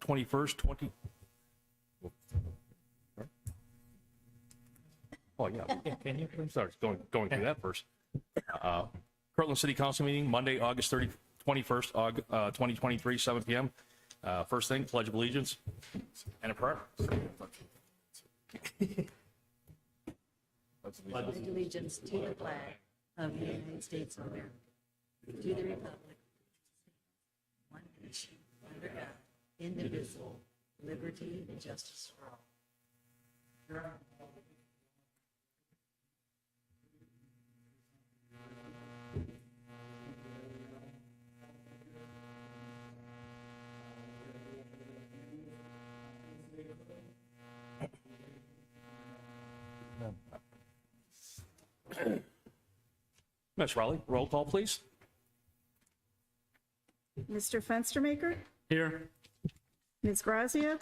21st, Oh, yeah. Can you please? Sorry, going through that first. Kirtland City Council meeting, Monday, August 21st, 2023, 7 p.m. First thing, Pledge of Allegiance and a prayer. Pledge allegiance to the flag of the United States of America, to the republic, one nation, under God, indivisible, liberty and justice for all. Ms. Rowley, roll call, please. Mr. Fenstermaker, Here. Ms. Grazia,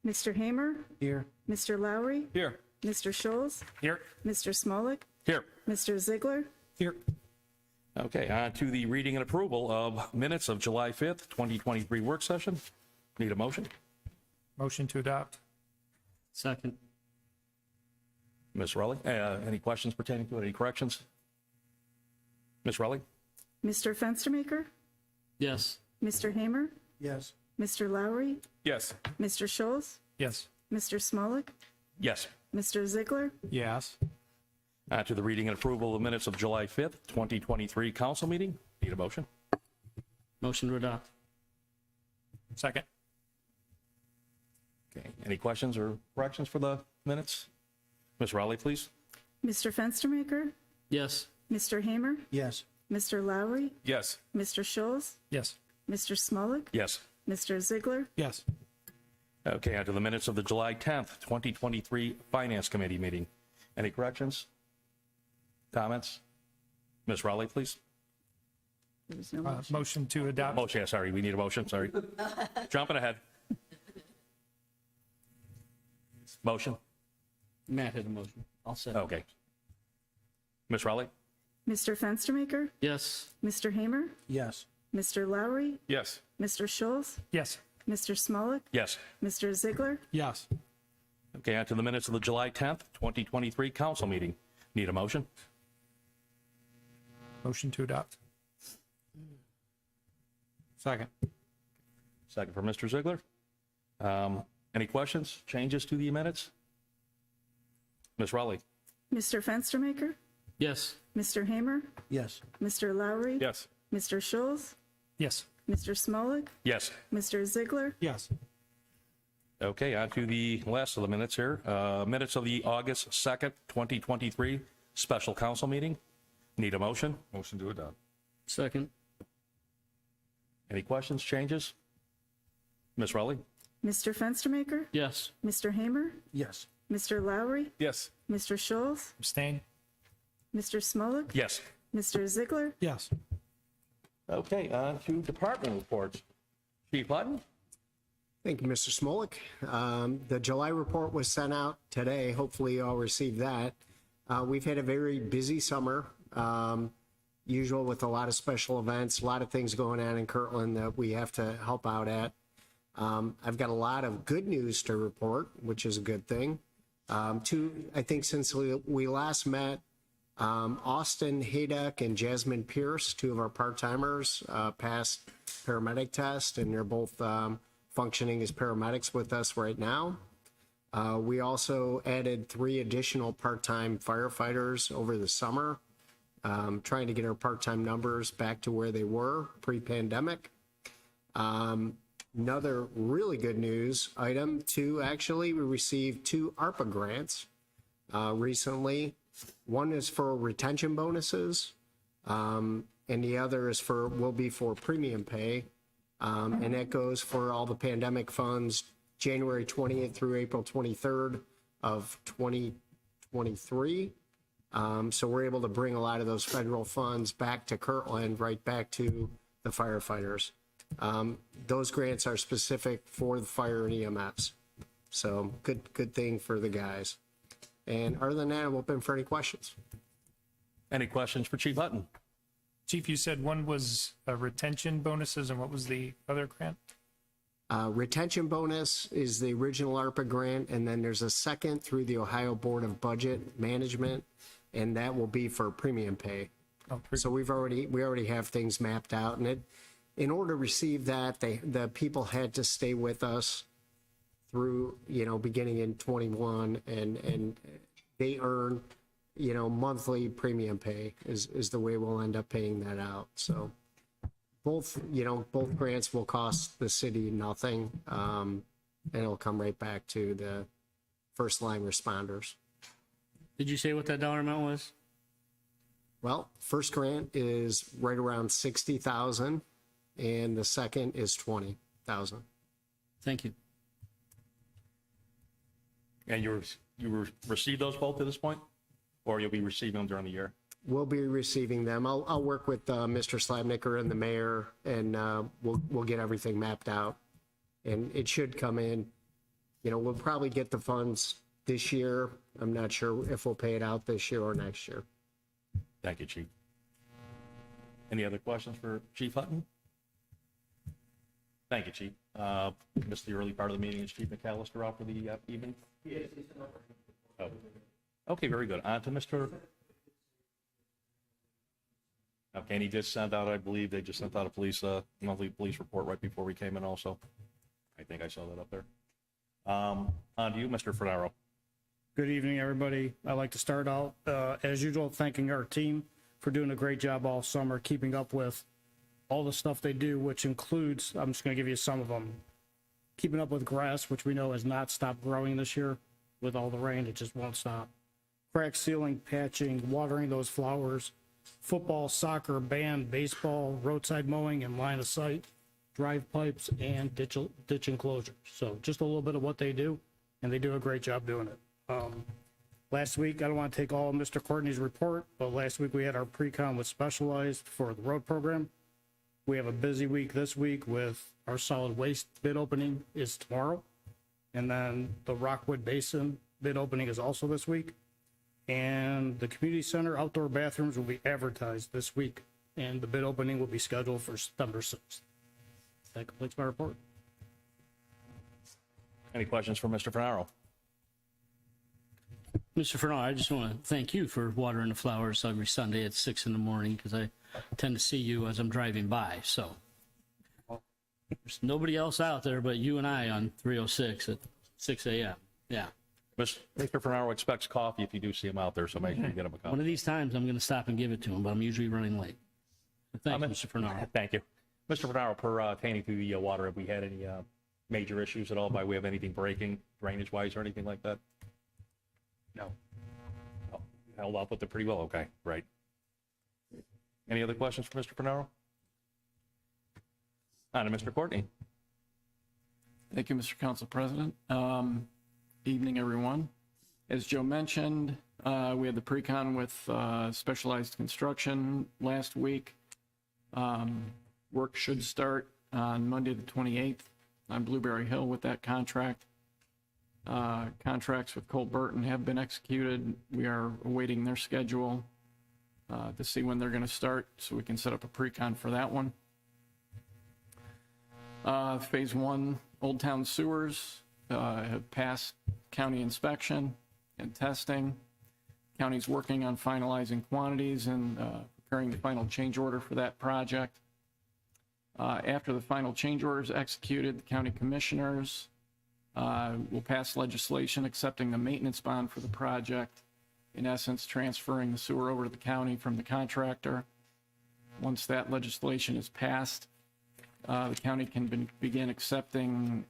Mr. Hamer, Here. Mr. Lowry, Here. Mr. Scholes, Here. Mr. Smolik, Here. Mr. Ziegler, Here. Okay, on to the reading and approval of minutes of July 5th, 2023 work session. Need a motion? Motion to adopt. Second. Ms. Rowley, any questions pertaining to it? Any corrections? Ms. Rowley? Mr. Fenstermaker, Yes. Mr. Hamer, Yes. Mr. Lowry, Yes. Mr. Scholes, Yes. Mr. Smolik, Yes. Mr. Ziegler, Yes. On to the reading and approval of minutes of July 5th, 2023 council meeting. Need a motion? Motion to adopt. Second. Okay, any questions or corrections for the minutes? Ms. Rowley, please. Mr. Fenstermaker, Yes. Mr. Hamer, Yes. Mr. Lowry, Yes. Mr. Scholes, Yes. Mr. Smolik, Yes. Mr. Ziegler, Yes. Okay, on to the minutes of the July 10th, 2023 Finance Committee meeting. Any corrections? Comments? Ms. Rowley, please. there was no motion. Motion to adopt. Motion, yeah, sorry, we need a motion, sorry. Jumping ahead. Motion? Matt had a motion. I'll second. Okay. Ms. Rowley? Mr. Fenstermaker, Yes. Mr. Hamer, Yes. Mr. Lowry, Yes. Mr. Scholes, Yes. Mr. Smolik, Yes. Mr. Ziegler, Yes. Okay, on to the minutes of the July 10th, 2023 council meeting. Need a motion? Motion to adopt. Second. Second for Mr. Ziegler. Any questions, changes to the minutes? Ms. Rowley? Mr. Fenstermaker, Yes. Mr. Hamer, Yes. Mr. Lowry, Yes. Mr. Scholes, Yes. Mr. Smolik, Yes. Mr. Ziegler, Yes. Okay, on to the last of the minutes here. Minutes of the August 2nd, 2023 special council meeting. Need a motion? Motion to adopt. Second. Any questions, changes? Ms. Rowley? Mr. Fenstermaker, Yes. Mr. Hamer, Yes. Mr. Lowry, Yes. Mr. Scholes, Abstain. Mr. Smolik, Yes. Mr. Ziegler, Yes. Okay, on to department reports. Chief Hutton? Thank you, Mr. Smolik. The July report was sent out today. Hopefully you all received that. We've had a very busy summer, usual with a lot of special events, a lot of things going on in Kirtland that we have to help out at. I've got a lot of good news to report, which is a good thing. I think since we last met, Austin Hayduck and Jasmine Pierce, two of our part-timers, passed paramedic test, and they're both functioning as paramedics with us right now. We also added 3 additional part-time firefighters over the summer, trying to get our part-time numbers back to where they were pre-pandemic. Another really good news item, too, actually, we received 2 ARPA grants recently. One is for retention bonuses, and the other will be for premium pay. And that goes for all the pandemic funds, January 20th through April 23rd of 2023. So we're able to bring a lot of those federal funds back to Kirtland, right back to the firefighters. Those grants are specific for the fire and EMS. So good thing for the guys. And other than that, I'm open for any questions. Any questions for Chief Hutton? Chief, you said one was retention bonuses, and what was the other grant? Retention bonus is the original ARPA grant, and then there's a second through the Ohio Board of Budget Management, and that will be for premium pay. So we already have things mapped out, and in order to receive that, the people had to stay with us through, beginning in 21, and they earn, monthly premium pay is the way we'll end up paying that out. So both grants will cost the city nothing, and it'll come right back to the first line responders. Did you say what that dollar amount was? Well, first grant is right around 60,000, and the second is 20,000. Thank you. And you received those both at this point? Or you'll be receiving them during the year? We'll be receiving them. I'll work with Mr. Slabnicker and the mayor, and we'll get everything mapped out. And it should come in, we'll probably get the funds this year. I'm not sure if we'll pay it out this year or next year. Thank you, Chief. Any other questions for Chief Hutton? Thank you, Chief. Missed the early part of the meeting. Is Chief McAllister out for the evening? Oh. Okay, very good. On to Mr. Okay, and he just sent out, I believe, they just sent out a monthly police report right before we came in also. I think I saw that up there. On to you, Mr. Fernaro. Good evening, everybody. I'd like to start out, as usual, thanking our team for doing a great job all summer, keeping up with all the stuff they do, which includes, I'm just going to give you some of them, keeping up with grass, which we know has not stopped growing this year with all the rain. It just won't stop. Crack sealing, patching, watering those flowers, football, soccer, band, baseball, roadside mowing and line of sight, drive pipes, and ditch enclosures. So just a little bit of what they do, and they do a great job doing it. Last week, I don't want to take all of Mr. Courtney's report, but last week we had our pre-con with Specialized for the road program. We have a busy week this week with our solid waste bid opening is tomorrow. And then the Rockwood Basin bid opening is also this week. And the community center outdoor bathrooms will be advertised this week. And the bid opening will be scheduled for September 6th. That completes my report. Any questions for Mr. Fernaro? Mr. Fernald, I just want to thank you for watering the flowers every Sunday at 6 in the morning, because I tend to see you as I'm driving by. So there's nobody else out there but you and I on 306 at 6 a.m. Yeah. Mr. Fernaro expects coffee if you do see him out there, so make sure you get him a One coffee. of these times I'm going to stop and give it to him, but I'm usually running late. But thank you, Mr. Fernald. Thank you. Mr. Fernaro, pertaining to the water, have we had any major issues at all by way of anything breaking, drainage-wise or anything like that? No. Oh, held up with it pretty well. Okay, right. Any other questions for Mr. Fernaro? On to Mr. Courtney. Thank you, Mr. Council President. Evening, everyone. As Joe mentioned, we had the pre-con with Specialized Construction last week. Work should start on Monday the 28th on Blueberry Hill with that contract. Contracts with Cole Burton have been executed. We are awaiting their schedule to see when they're going to start so we can set up a pre-con for that one. Phase 1 Old Town sewers have passed county inspection and testing. County's working on finalizing quantities and preparing the final change order for that project. After the final change order is executed, the county commissioners will pass legislation accepting the maintenance bond for the project, in essence transferring the sewer over to the county from the contractor. Once that legislation is passed, the county can begin accepting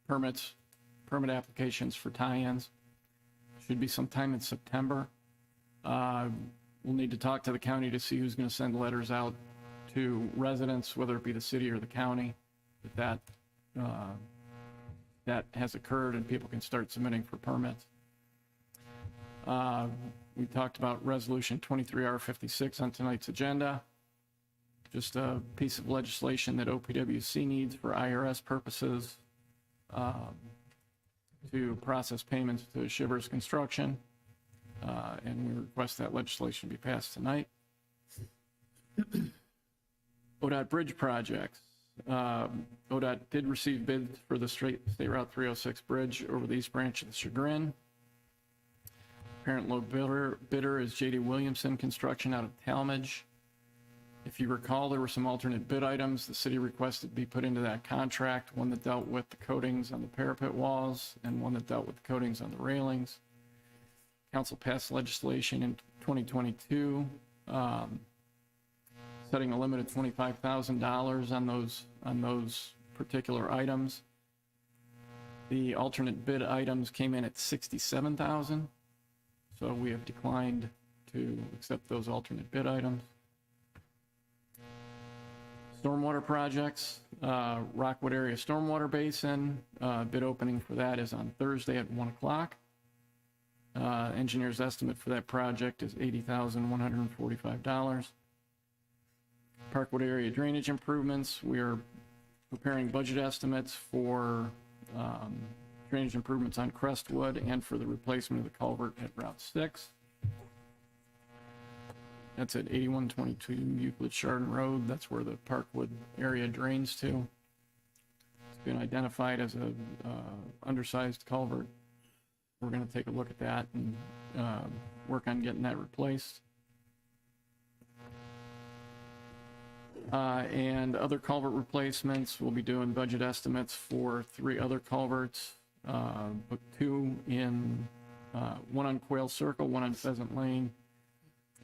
permit applications for tie-ins. Should be sometime in September. We'll need to talk to the county to see who's going to send letters out to residents, whether it be the city or the county, that has occurred and people can start submitting for permits. We talked about Resolution 23R56 on tonight's agenda. Just a piece of legislation that OPWC needs for IRS purposes to process payments to Shivers Construction. And we request that legislation be passed tonight. ODOT bridge projects. ODOT did receive bids for the State Route 306 bridge over the East Branch of the Chagrin. Apparent low bidder is J.D. Williamson Construction out of Talmadge. If you recall, there were some alternate bid items the city requested be put into that contract, one that dealt with the coatings on the parapet walls and one that dealt with the coatings on the railings. Council passed legislation in 2022 setting a limit of $25,000 on those particular items. The alternate bid items came in at $67,000, so we have declined to accept those alternate bid items. Stormwater projects, Rockwood Area Stormwater Basin, bid opening for that is on Thursday at 1 o'clock. Engineer's estimate for that project is $80,145. Parkwood area drainage improvements, we are preparing budget estimates for drainage improvements on Crestwood and for the replacement of the culvert at Route 6. That's at 8122 Euclid Chardon Road. That's where the Parkwood area drains to. It's been identified as a undersized culvert. We're going to take a look at that and work on getting that replaced. And other culvert replacements, we'll be doing budget estimates for 3 other culverts, but 2 in, one on Quail Circle, one on Pheasant Lane,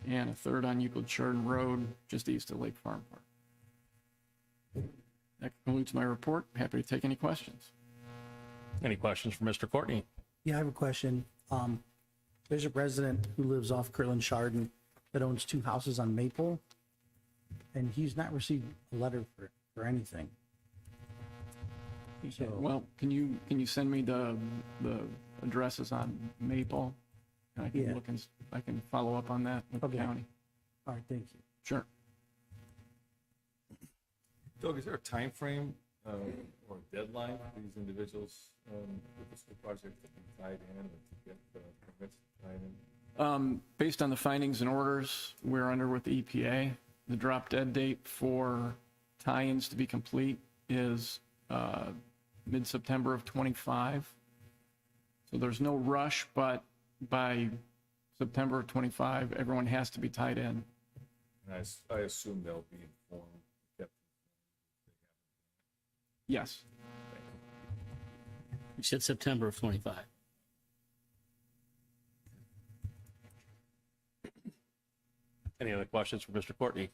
and a 3rd on Euclid Chardon Road, just east of Lake Farm Park. That concludes my report. Happy to take any questions. Any questions for Mr. Courtney? Yeah, I have a question. There's a resident who lives off Kirtland Chardon that owns 2 houses on Maple, and he's not received a letter for anything. So, Well, can you send me the addresses on Maple? And I can Yeah. look and I can follow up on that with the Okay. county. all right, thank you. Sure. Doug, is there a time frame or a deadline for these individuals with the school project to be tied in and to get permits tied in? Based on the findings and orders we're under with the EPA, the drop dead date for tie-ins to be complete is mid-September of 25. So there's no rush, but by September of 25, everyone has to be tied in. And I assume they'll be informed. Yep. Yes. You said September of 25. Any other questions for Mr. Courtney?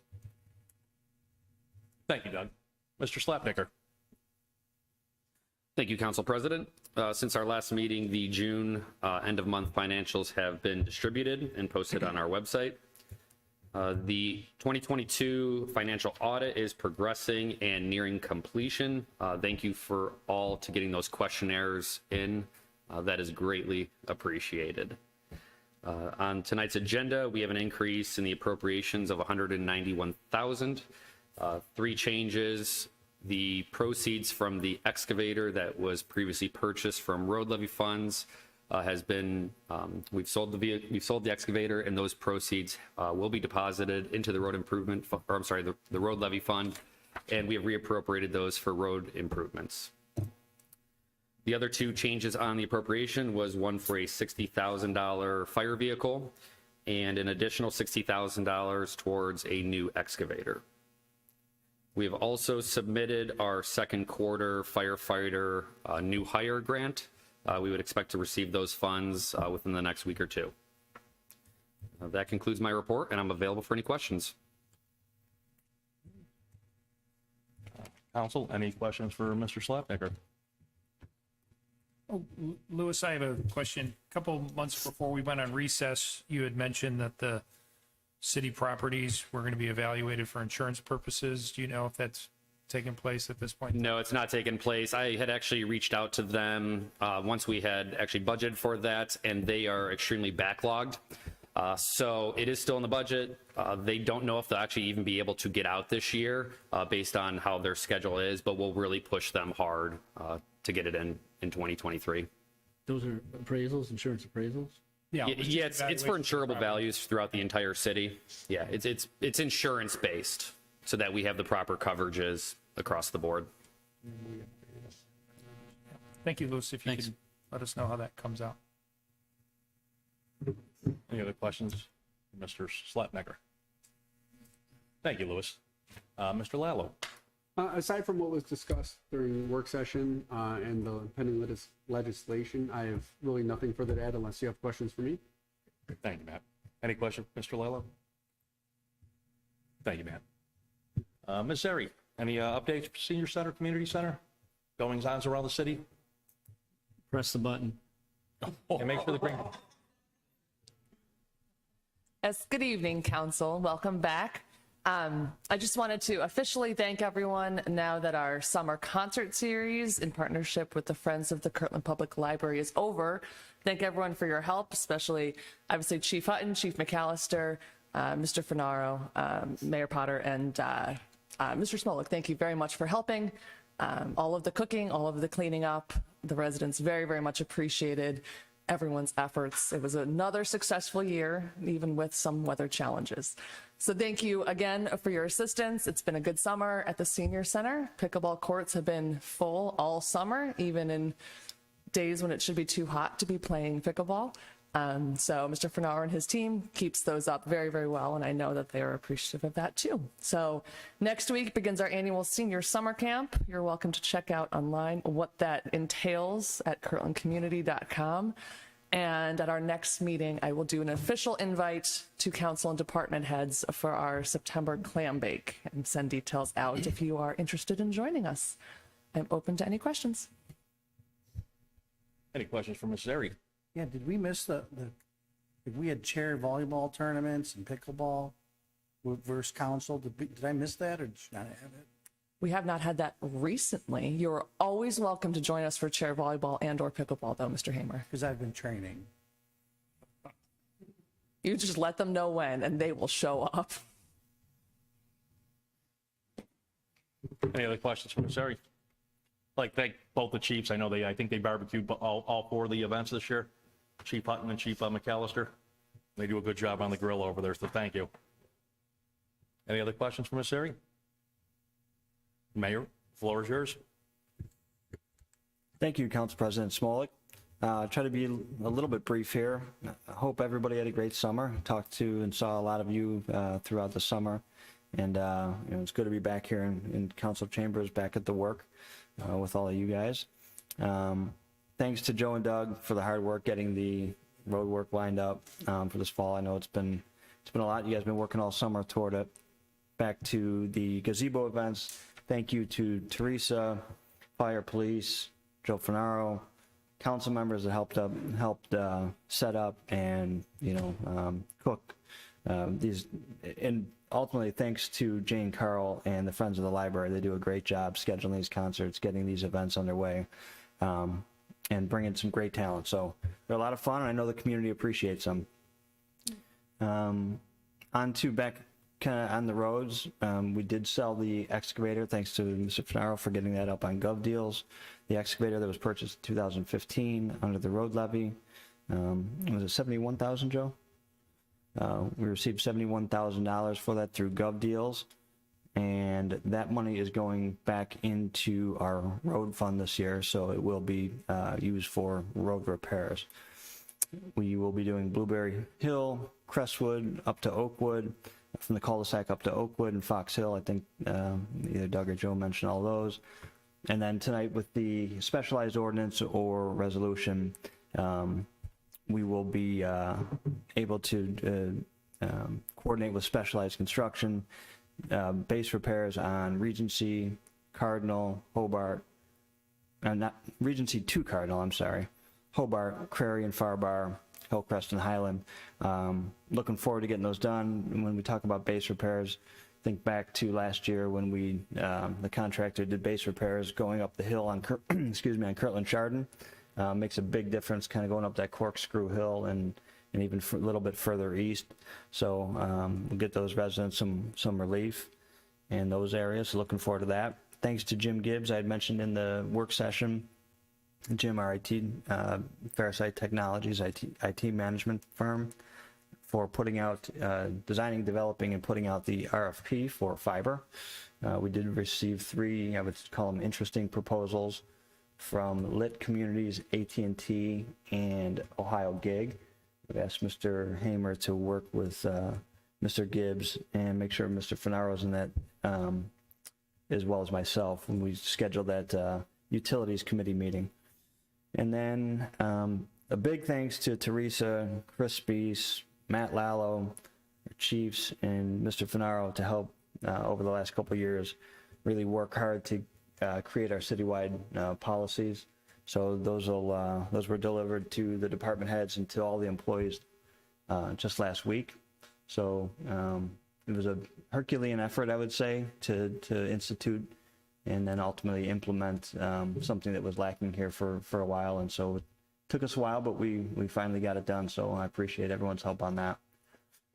Thank you, Doug. Mr. Slapnicker. Thank you, Council President. Since our last meeting, the June end-of-month financials have been distributed and posted on our website. The 2022 financial audit is progressing and nearing completion. Thank you for all to getting those questionnaires in. That is greatly appreciated. On tonight's agenda, we have an increase in the appropriations of $191,000. 3 changes. The proceeds from the excavator that was previously purchased from road levy funds has been, we've sold the excavator, and those proceeds will be deposited into the road improvement, or I'm sorry, the road levy fund, and we have reappropriated those for road improvements. The other 2 changes on the appropriation was one for a $60,000 fire vehicle and an additional $60,000 towards a new excavator. We have also submitted our second quarter firefighter new hire grant. We would expect to receive those funds within the next week or 2. That concludes my report, and I'm available for any questions. Council, any questions for Mr. Slapnicker? Oh, Louis, I have a question. A couple months before we went on recess, you had mentioned that the city properties were going to be evaluated for insurance purposes. Do you know if that's taken place at this point? No, it's not taken place. I had actually reached out to them once we had actually budgeted for that, and they are extremely backlogged. So it is still in the budget. They don't know if they'll actually even be able to get out this year based on how their schedule is, but we'll really push them hard to get it in 2023. Those are appraisals, insurance appraisals? Yeah, Yeah, it's for insurable values throughout the entire city. Yeah, it's insurance based so that we have the proper coverages across the board. Thank you, Louis, if you Thanks. could let us know how that comes out. Any other questions? Mr. Slatnecker? Thank you, Louis. Mr. Lallo? Aside from what was discussed during work session and the pending legislation, I have really nothing further to add unless you have questions for me. Thank you, Matt. Any question, Mr. Lallo? Thank you, Matt. Ms. Zeri, any updates for Senior Center, Community Center? Goings-ons around the city? Press the button. And make sure they bring... Yes, good evening, Council. Welcome back. I just wanted to officially thank everyone now that our summer concert series in partnership with the Friends of the Kirtland Public Library is over. Thank everyone for your help, especially, obviously, Chief Hutton, Chief McAllister, Mr. Finaro, Mayor Potter, and Mr. Smolik. Thank you very much for helping. All of the cooking, all of the cleaning up, the residents very, very much appreciated everyone's efforts. It was another successful year, even with some weather challenges. So thank you again for your assistance. It's been a good summer at the Senior Center. Pickleball courts have been full all summer, even in days when it should be too hot to be playing pickleball. So Mr. Fernauer and his team keeps those up very, very well, and I know that they are appreciative of that too. So next week begins our annual Senior Summer Camp. You're welcome to check out online what that entails at kirtlandcommunity.com. And at our next meeting, I will do an official invite to council and department heads for our September clam bake and send details out if you are interested in joining us. I'm open to any questions. Any questions for Ms. Zeri? Yeah, did we miss if we had chair volleyball tournaments and pickleball versus council? Did I miss that or did you not have it? We have not had that recently. You're always welcome to join us for chair volleyball and or pickleball though, Mr. Hamer. Because I've been training. You just let them know when and they will show up. Any other questions for Ms. Zeri? Like, thank both the chiefs. I think they barbecued all four of the events this year. Chief Hutton and Chief McAllister. They do a good job on the grill over there, so thank you. Any other questions for Ms. Zeri? Mayor, floor is yours. Thank you, Council President Smolik. Try to be a little bit brief here. I hope everybody had a great summer. Talked to and saw a lot of you throughout the summer. And it's good to be back here in council chambers, back at the work with all of you guys. Thanks to Joe and Doug for the hard work getting the road work lined up for this fall. I know it's been a lot. You guys have been working all summer toward it. Back to the gazebo events. Thank you to Teresa, Fire Police, Joe Finaro, council members that helped set up and cook these. And ultimately, thanks to Jane Carl and the Friends of the Library. They do a great job scheduling these concerts, getting these events underway, and bringing some great talent. So they're a lot of fun, and I know the community appreciates them. On to back kind of on the roads. We did sell the excavator, thanks to Mr. Finaro for getting that up on Gov Deals. The excavator that was purchased in 2015 under the road levy. Was it 71,000, Joe? We received $71,000 for that through Gov Deals, and that money is going back into our road fund this year, so it will be used for road repairs. We will be doing Blueberry Hill, Crestwood, up to Oakwood, from the cul-de-sac up to Oakwood and Fox Hill. I think either Doug or Joe mentioned all those. And then tonight with the specialized ordinance or resolution, we will be able to coordinate with specialized construction, base repairs on Regency, Cardinal, Hobart, not Regency 2 Cardinal, I'm sorry, Hobart, Crary and Farbar, Hillcrest and Highland. Looking forward to getting those done. And when we talk about base repairs, think back to last year when we, the contractor did base repairs going up the hill on, on Kirtland Chardon. Makes a big difference kind of going up that corkscrew hill and even a little bit further east. So we'll get those residents some relief in those areas. So looking forward to that. Thanks to Jim Gibbs, I had mentioned in the work session. Jim, our IT, Farisight Technologies, IT management firm, for putting out, designing, developing, and putting out the RFP for fiber. We did receive 3, I would call them interesting proposals from Lit Communities, AT&T, and Ohio Gig. We've asked Mr. Hamer to work with Mr. Gibbs and make sure Mr. Fenaro's in that, as well as myself, when we scheduled that Utilities Committee meeting. And then a big thanks to Teresa, Chris Spees, Matt Lallo, Chiefs, and Mr. Fenaro to help over the last couple of years really work hard to create our citywide policies. So those were delivered to the department heads and to all the employees just last week. So it was a Herculean effort, I would say, to institute and then ultimately implement something that was lacking here for a while. And so it took us a while, but we finally got it done. So I appreciate everyone's help on that.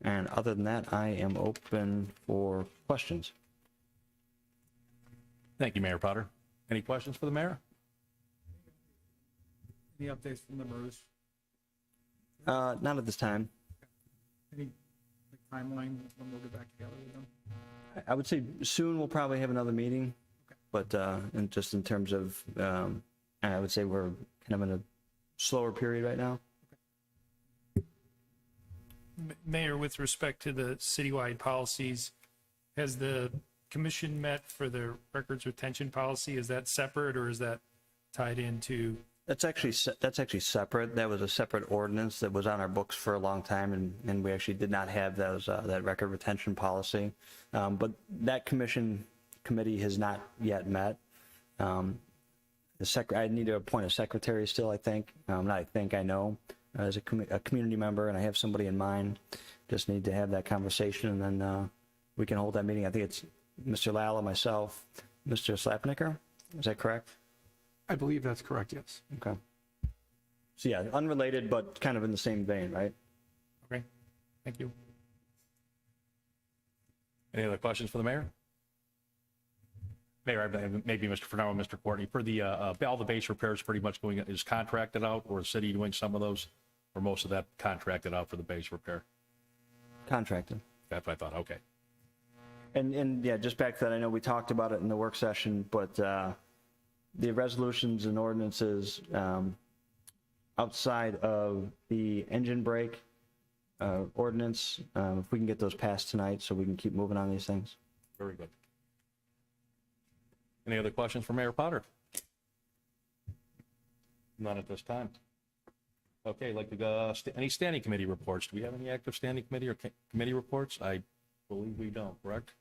And other than that, I am open for questions. Thank you, Mayor Potter. Any questions for the mayor? Any updates from the MERS? Not at this time. Any timeline when we'll get back together with them? I would say soon we'll probably have another meeting, but and just in terms of, I would say we're kind of in a slower period right now. Mayor, with respect to the citywide policies, has the commission met for the records retention policy? Is that separate or is that tied into? That's actually separate. That was a separate ordinance that was on our books for a long time, and we actually did not have those that record retention policy. But that committee has not yet met. I need to appoint a secretary still, I think. I know, as a community member, and I have somebody in mind. Just need to have that conversation, and then we can hold that meeting. I think it's Mr. Lalla, myself, Mr. Slapnicker. Is that correct? I believe that's correct, yes. Okay. So yeah, unrelated, but kind of in the same vein, right? Okay, thank you. Any other questions for the mayor? Mayor, maybe Mr. Fernando and Mr. Courtney, for the, all the base repairs pretty much is contracted out, or is the city doing some of those? Or most of that contracted out for the base repair? Contracted. That's what I thought, okay. And yeah, just back to that, I know we talked about it in the work session, but the resolutions and ordinances outside of the engine brake ordinance, if we can get those passed tonight so we can keep moving on these things. Very good. Any other questions for Mayor Potter? None at this time. Okay, like to go, any standing committee reports? Do we have any active standing committee or committee reports? I believe we don't, correct?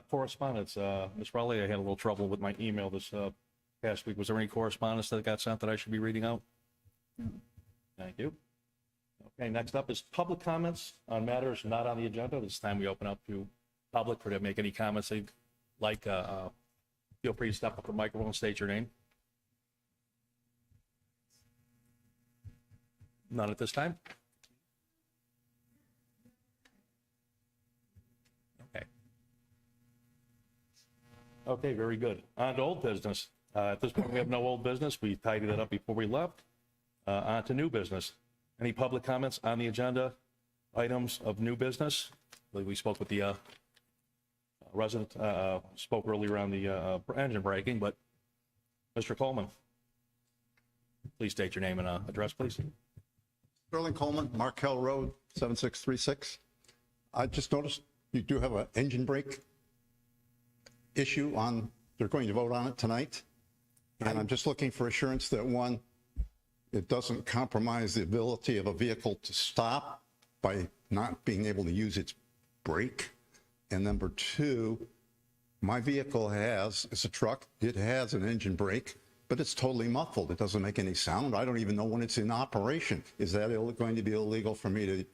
Correspondence, Ms. Rowley, I had a little trouble with my email this past week. Was there any correspondence that got sent that I should be reading out? No. Thank you. Okay, next up is public comments on matters not on the agenda. This time we open up to public for to make any comments they'd like. Feel free to step up to the microphone and state your name. None at this time. Okay. Okay, very good. On to old business. At this point, we have no old business. We tidied it up before we left. On to new business. Any public comments on the agenda items of new business? I believe we spoke with the resident, spoke earlier on the engine braking, but Mr. Coleman, please state your name and address, please. Sterling Coleman, Markel Road, 7636. I just noticed you do have an engine brake issue on, they're going to vote on it tonight. And I'm just looking for assurance that, one, it doesn't compromise the ability of a vehicle to stop by not being able to use its brake. And number two, my vehicle it's a truck, it has an engine brake, but it's totally muffled. It doesn't make any sound. I don't even know when it's in operation. Is that going to be illegal for me to, am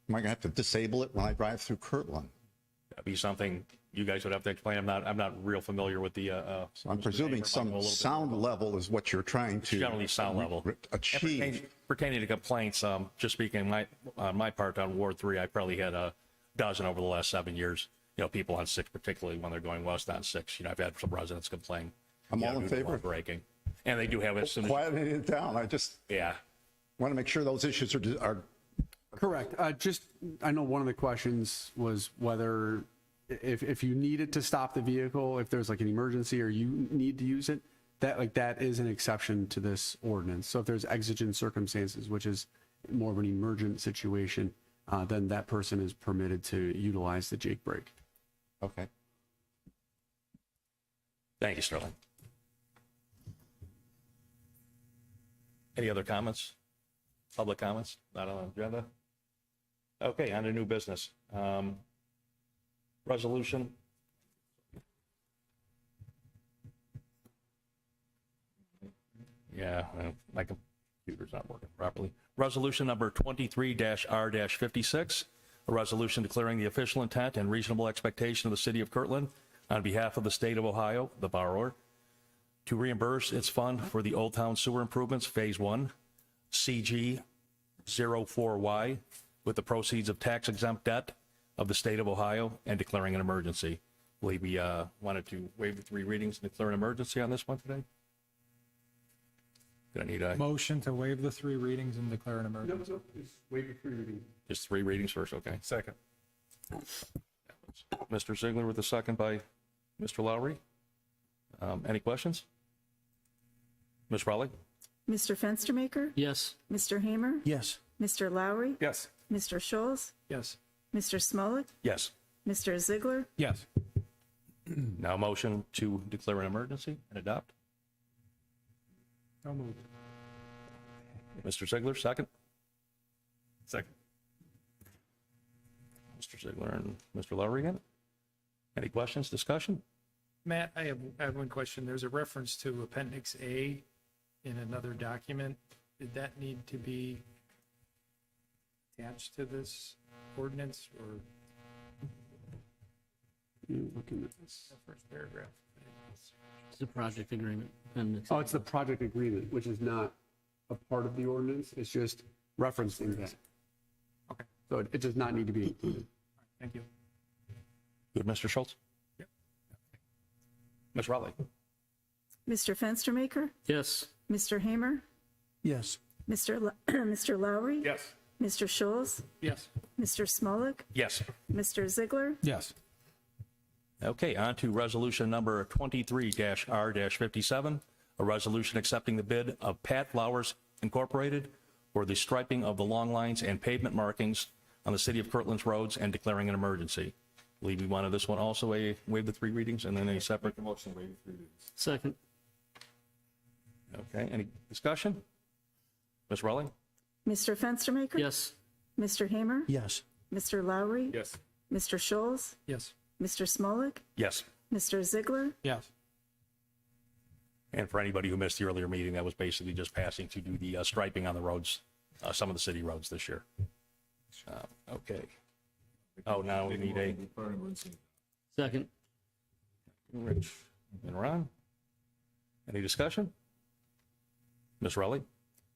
I going to have to disable it when I drive through Kirtland? That'd be something you guys would have to explain. I'm not real familiar with the. So I'm presuming some sound level is what you're trying to. Generally sound level. Achieve. Pertaining to complaints, just speaking on my part on Ward 3, I probably had a dozen over the last 7 years. You know, people on 6, particularly when they're going west on 6. You know, I've had some residents complain. I'm all in favor of braking. And they do have it. Quieting it down. I just want to make sure those issues are correct. I know one of the questions was whether if you need it to stop the vehicle, if there's like an emergency or you need to use it, that is an exception to this ordinance. So if there's exigent circumstances, which is more of an emergent situation, then that person is permitted to utilize the Jake brake. Okay. Thank you, Sterling. Any other comments? Public comments? Not on the agenda? Okay, on to new business. Resolution. Yeah, my computer's not working properly. Resolution number 23-R-56, a resolution declaring the official intent and reasonable expectation of the city of Kirtland on behalf of the state of Ohio, the borrower, to reimburse its fund for the Old Town Sewer Improvements Phase 1, CG 04Y, with the proceeds of tax-exempt debt of the state of Ohio and declaring an emergency. I believe we wanted to waive the 3 readings and declare an emergency on this one today. Did I need a... Motion to waive the 3 readings and declare an emergency. No, just wait for 3 readings. Just 3 readings first, okay. Second. Mr. Ziegler with a second by Mr. Lowry. Any questions? Ms. Rowley? Mr. Fenstermaker? Yes. Mr. Hamer? Yes. Mr. Lowry? Yes. Mr. Scholes? Yes. Mr. Smolik? Yes. Mr. Ziegler? Yes. Now motion to declare an emergency and adopt. So moved. Mr. Ziegler, second. Second. Mr. Ziegler and Mr. Lowry again. Any questions, discussion? Matt, I have one question. There's a reference to Appendix A in another document. Did that need to be attached to this ordinance or You looking at this? the first paragraph? It's a project agreement. And Oh, it's the project agreement, which is not a part of the ordinance. It's just referencing that. Okay. So it does not need to be included. Thank you. Good, Mr. Schultz? Yep. Ms. Rowley? Mr. Fenstermaker? yes. Mr. Hamer? Yes. Mr. Lowry? Yes. Mr. Scholes? Yes. Mr. Smolik? Yes. Mr. Ziegler? Yes. Okay, on to resolution number 23-R-57, a resolution accepting the bid of Pat Flowers Incorporated for the striping of the long lines and pavement markings on the city of Kirtland's roads and declaring an emergency. I believe we wanted this one also waive the 3 readings and then a separate. Motion to waive the 3 readings. Second. Okay, any discussion? Ms. Rowley? Mr. Fenstermaker? Yes. Mr. Hamer? Yes. Mr. Lowry? Yes. Mr. Scholes? Yes. Mr. Smolik? Yes. Mr. Ziegler? Yes. And for anybody who missed the earlier meeting, that was basically just passing to do the striping on the roads, some of the city roads this year. Okay. Oh, now we need a Declare an emergency. Second. Rich and Ron. Any discussion? Ms. Rowley?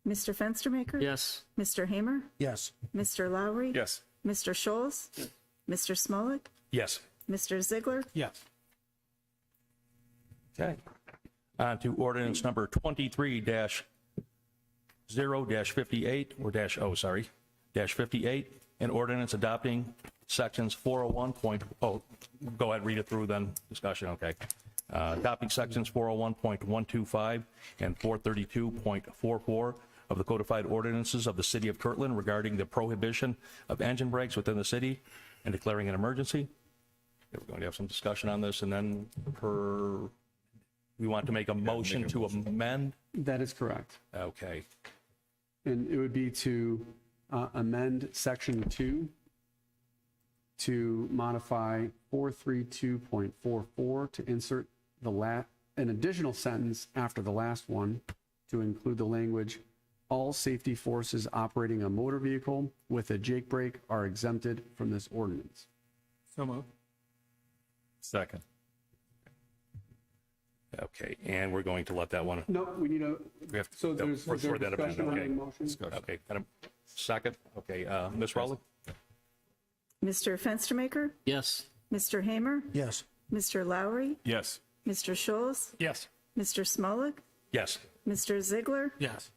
Mr. Fenstermaker? Yes. Mr. Hamer? Yes. Mr. Lowry? Yes. Mr. Scholes? Mr. Smolik? Yes. Mr. Ziegler? Yes. Okay. On to ordinance number 23-0-58 or -58, an ordinance adopting sections 401. Go ahead, read it through then, discussion, okay. Adopting sections 401.125 and 432.44 of the codified ordinances of the city of Kirtland regarding the prohibition of engine brakes within the city and declaring an emergency. We're going to have some discussion on this, and then we want to make a motion to amend. That is correct. Okay. And it would be to amend section 2 to modify 432.44 to insert an additional sentence after the last one to include the language, all safety forces operating a motor vehicle with a Jake brake are exempted from this ordinance. So moved. Second. Okay, and we're going to let that one. No, we need a, We have so there's for is there that discussion amendment. on the Okay. motion? Okay, got a second. Okay, Ms. Rowley? Mr. Fenstermaker? Yes. Mr. Hamer? Yes. Mr. Lowry? Yes. Mr. Scholes? Yes. Mr. Smolik? Yes. Mr. Ziegler? Yes.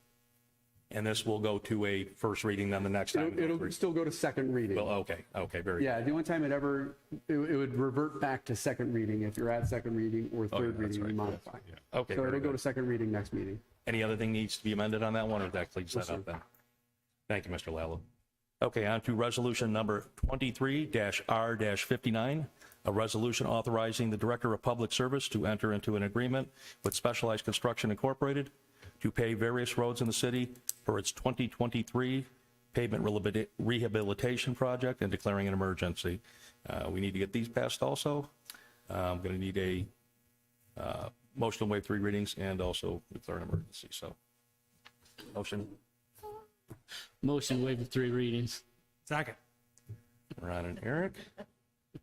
And this will go to a first reading then the next time? It'll still go to second reading. Well, okay, very good. Yeah, the only time it would revert back to second reading if you're at second reading or third reading, you modify. Okay, So very it'll go good. to second reading next meeting. Any other thing needs to be amended on that one, or that cleans that up then? Thank you, Mr. Lallo. Okay, on to resolution number 23-R-59, a resolution authorizing the Director of Public Service to enter into an agreement with Specialized Construction Incorporated to pave various roads in the city for its 2023 pavement rehabilitation project and declaring an emergency. We need to get these passed also. I'm going to need a motion to waive 3 readings and also declare an emergency, so. Motion, Motion to waive the 3 readings. Second. Ron and Eric.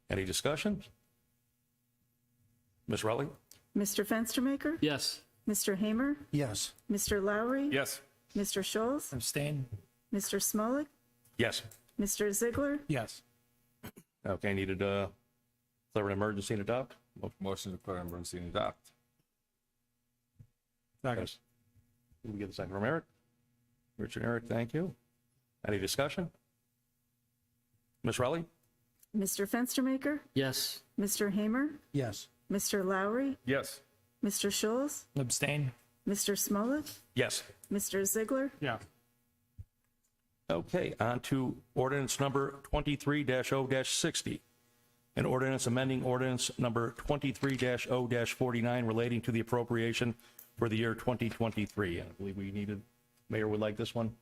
Any discussion? Ms. Rowley? Mr. Fenstermaker? Yes. Mr. Hamer? Yes. Mr. Lowry? Yes. Mr. Scholes? Abstain? Mr. Smolik? Yes. Mr. Ziegler? Yes. Okay, needed declare an emergency and adopt? Motion to declare emergency and adopt. Second. Can we get a second from Eric? Richard, Eric, thank you. Any discussion? Ms. Rowley? Mr. Fenstermaker? Yes. Mr. Hamer? Yes. Mr. Lowry? Yes. Mr. Scholes? Abstain? Mr. Smolik? Yes. Mr. Ziegler? Yeah. Okay, on to ordinance number 23-0-60. An ordinance amending ordinance number 23-0-49 relating to the appropriation for the year 2023. And I believe we needed, Mayor would like this one.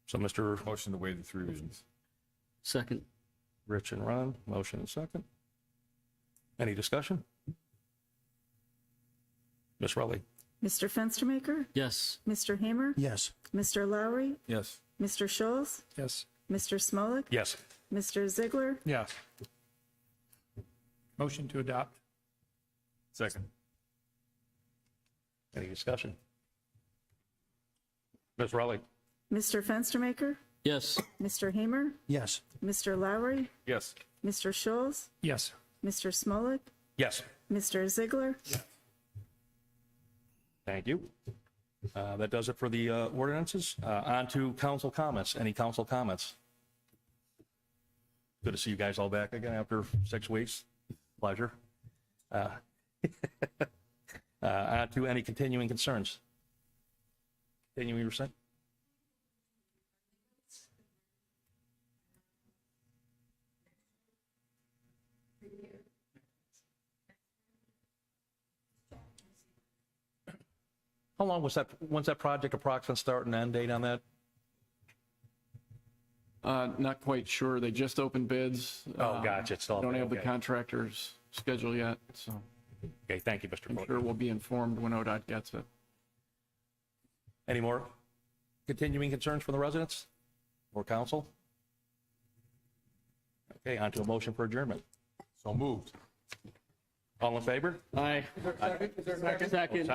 So Mr. Motion to waive the 3 readings. Second. Rich and Ron, motion and second. Any discussion? Ms. Rowley? Mr. Fenstermaker? Yes. Mr. Hamer? Yes. Mr. Lowry? Yes. Mr. Scholes? Yes. Mr. Smolik? Yes. Mr. Ziegler? Yes. Motion to adopt? Second. Any discussion? Ms. Rowley? Mr. Fenstermaker? Yes. Mr. Hamer? Yes. Mr. Lowry? Yes. Mr. Scholes? Yes. Mr. Smolik? Yes. Mr. Ziegler? Thank you. That does it for the ordinances. On to council comments. Any council comments? Good to see you guys all back again after 6 weeks. Pleasure. On to any continuing concerns. Continuing consent? How long was that, when's that project approximate start and end date on that? Not quite sure. They just opened bids. Oh, gotcha. It's still- Don't have the okay. contractor's schedule yet, so Okay, thank you, Mr. I'm Clerk. sure we'll be informed when ODOT gets it. Any more continuing concerns from the residents or council? Okay, on to a motion for adjournment. So moved. All in favor? Aye. Second.